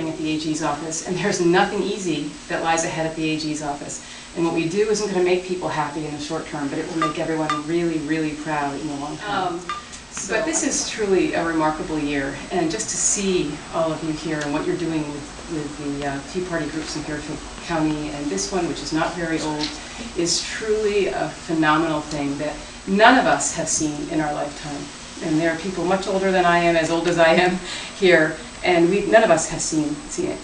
happening at the AG's office, and there's nothing easy that lies ahead at the AG's office. And what we do isn't going to make people happy in the short term, but it will make everyone really, really proud in the long term. But this is truly a remarkable year, and just to see all of you here and what you're doing with the Tea Party groups in Fairfield County, and this one, which is not very old, is truly a phenomenal thing that none of us have seen in our lifetime. And there are people much older than I am, as old as I am here, and none of us have seen it.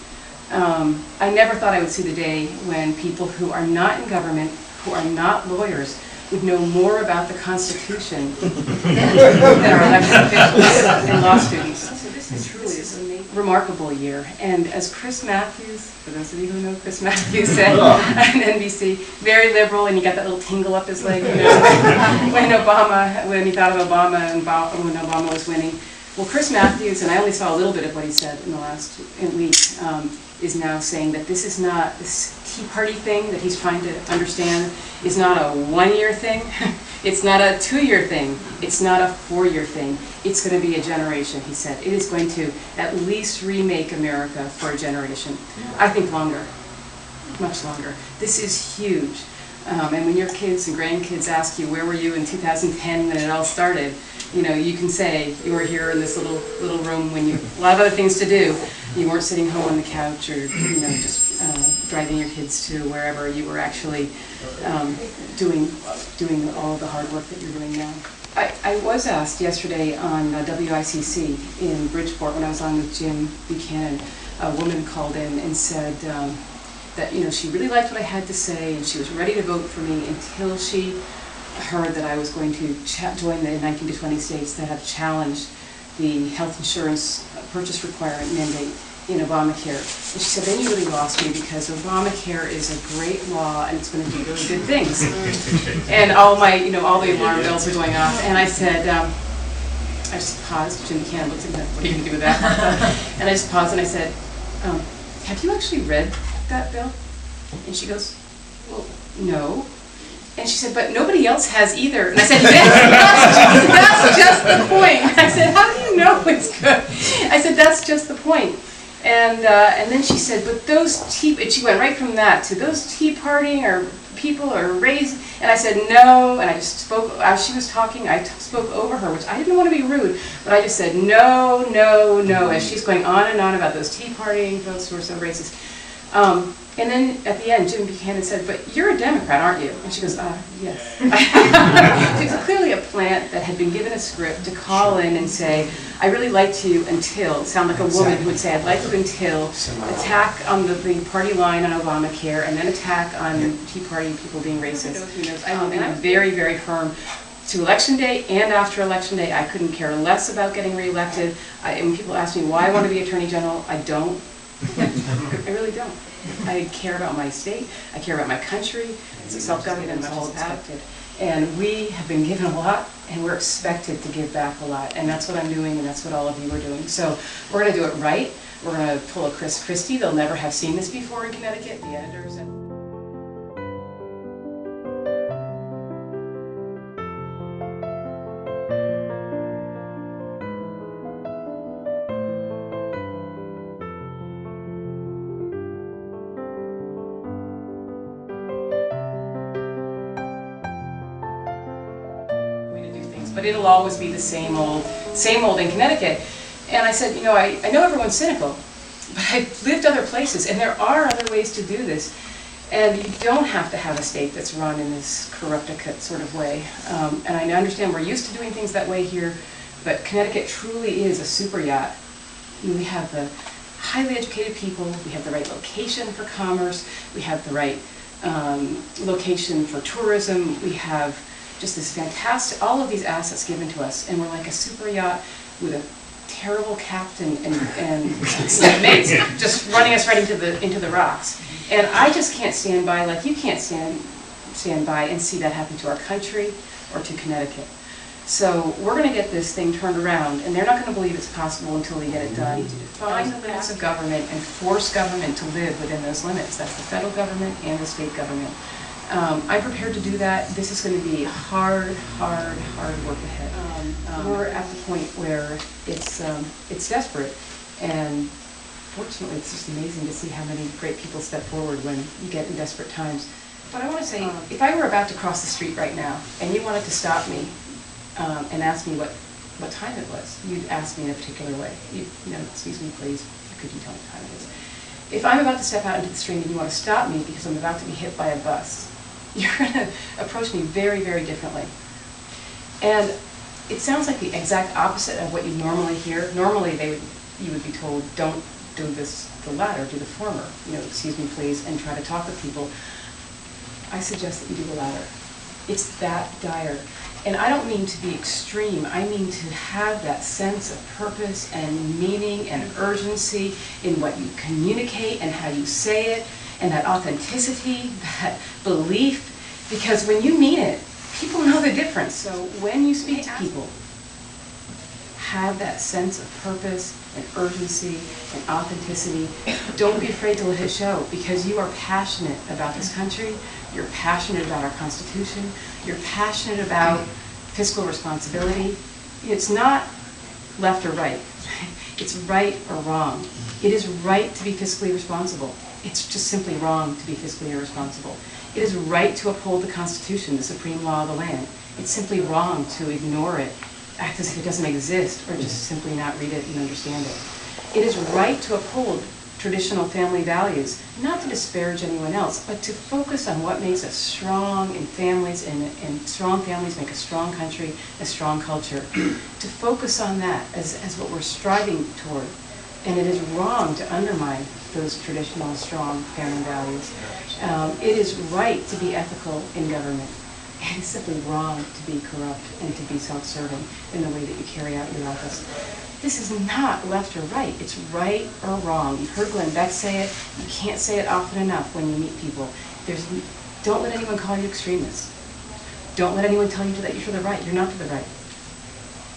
I never thought I would see the day when people who are not in government, who are not lawyers, would know more about the Constitution than our elected officials and law students. So this is truly a remarkable year. And as Chris Matthews, for those of you who know Chris Matthews, said on NBC, very liberal, and you got that little tingle up his leg, you know, when he thought of Obama and when Obama was winning. Well, Chris Matthews, and I only saw a little bit of what he said in the last week, is now saying that this is not, this Tea Party thing that he's trying to understand is not a one-year thing, it's not a two-year thing, it's not a four-year thing, it's going to be a generation, he said. It is going to at least remake America for a generation. I think longer, much longer. This is huge. And when your kids and grandkids ask you, where were you in 2010 when it all started, you know, you can say you were here in this little room when you a lot of other things to do. You weren't sitting home on the couch or, you know, just driving your kids to wherever. You were actually doing all the hard work that you're doing now. I was asked yesterday on WICC in Bridgeport when I was on with Jim Buchanan. A woman called in and said that, you know, she really liked what I had to say and she was ready to vote for me until she heard that I was going to join the 19 to 20 states that have challenged the health insurance purchase requirement mandate in Obamacare. And she said, then you really lost me because Obamacare is a great law and it's going to do really good things. And all my, you know, all the alarm bells are going off. And I said, I just paused. Jim Buchanan looked at me, what are you going to do with that? And I just paused and I said, have you actually read that bill? And she goes, well, no. And she said, but nobody else has either. And I said, that's just the point. I said, how do you know it's good? I said, that's just the point. And then she said, but those and she went right from that to those Tea Party or people are raised. And I said, no. And I just spoke, as she was talking, I spoke over her, which I didn't want to be rude, but I just said, no, no, no, as she's going on and on about those Tea Party folks who are so racist. And then at the end, Jim Buchanan said, but you're a Democrat, aren't you? And she goes, yes. It was clearly a plant that had been given a script to call in and say, I really liked you until, sound like a woman who would say, I'd like you until, attack on the party line on Obamacare, and then attack on Tea Party people being racist. And I'm very, very firm. To Election Day and after Election Day, I couldn't care less about getting reelected. And when people ask me why I want to be Attorney General, I don't. I really don't. I care about my state, I care about my country, it's a self-government and all expected. And we have been given a lot, and we're expected to give back a lot. And that's what I'm doing, and that's what all of you are doing. So we're going to do it right. We're going to pull a Chris Christie. They'll never have seen this before in Connecticut, the editors. But it'll always be the same old in Connecticut. And I said, you know, I know everyone's cynical, but I've lived other places, and there are other ways to do this. And you don't have to have a state that's run in this corrupticate sort of way. And I understand we're used to doing things that way here, but Connecticut truly is a super yacht. We have the highly educated people, we have the right location for commerce, we have the right location for tourism, we have just this fantastic, all of these assets given to us, and we're like a super yacht with a terrible captain and mates just running us right into the rocks. And I just can't stand by, like you can't stand by and see that happen to our country or to Connecticut. So we're going to get this thing turned around, and they're not going to believe it's possible until we get it done. To define the limits of government and force government to live within those limits. That's the federal government and the state government. I'm prepared to do that. This is going to be hard work ahead. We're at the point where it's desperate, and fortunately, it's just amazing to see how many great people step forward when you get in desperate times. But I want to say, if I were about to cross the street right now, and you wanted to stop me and ask me what time it was, you'd ask me in a particular way. You know, excuse me, please, could you tell me what time it is? If I'm about to step out into the street and you want to stop me because I'm about to be hit by a bus, you're going to approach me very, very differently. And it sounds like the exact opposite of what you normally hear. Normally, you would be told, don't do the latter, do the former. You know, excuse me, please, and try to talk with people. I suggest that you do the latter. It's that dire. And I don't mean to be extreme. I mean to have that sense of purpose and meaning and urgency in what you communicate and how you say it, and that authenticity, that belief. Because when you mean it, people know the difference. So when you speak to people, have that sense of purpose and urgency and authenticity. Don't be afraid to let it show, because you are passionate about this country, you're passionate about our Constitution, you're passionate about fiscal responsibility. It's not left or right. It's right or wrong. It is right to be fiscally responsible. It's just simply wrong to be fiscally irresponsible. It is right to uphold the Constitution, the supreme law of the land. It's simply wrong to ignore it, act as if it doesn't exist, or just simply not read it and understand it. It is right to uphold traditional family values, not to disparage anyone else, but to focus on what makes us strong in families, and strong families make a strong country, a strong culture. To focus on that as what we're striving toward. And it is wrong to undermine those traditional, strong family values. It is right to be ethical in government. And it's simply wrong to be corrupt and to be self-serving in the way that you carry out your office. This is not left or right. It's right or wrong. You've heard Glenn Beck say it. You can't say it often enough when you meet people. Don't let anyone call you extremist. Don't let anyone tell you that you're to the right. You're not to the right.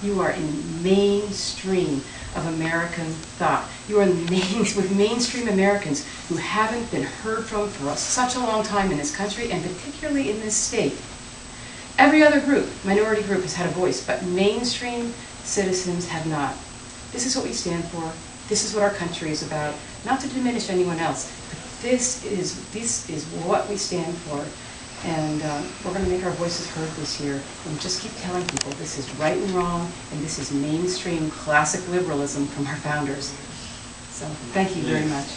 You are in mainstream of American thought. You are with mainstream Americans who haven't been heard from for such a long time in this country, and particularly in this state. Every other group, minority group, has had a voice, but mainstream citizens have not. This is what we stand for. This is what our country is about. Not to diminish anyone else, but this is what we stand for. And we're going to make our voices heard this year, and just keep telling people this is right and wrong, and this is mainstream classic liberalism from our founders. So thank you very much.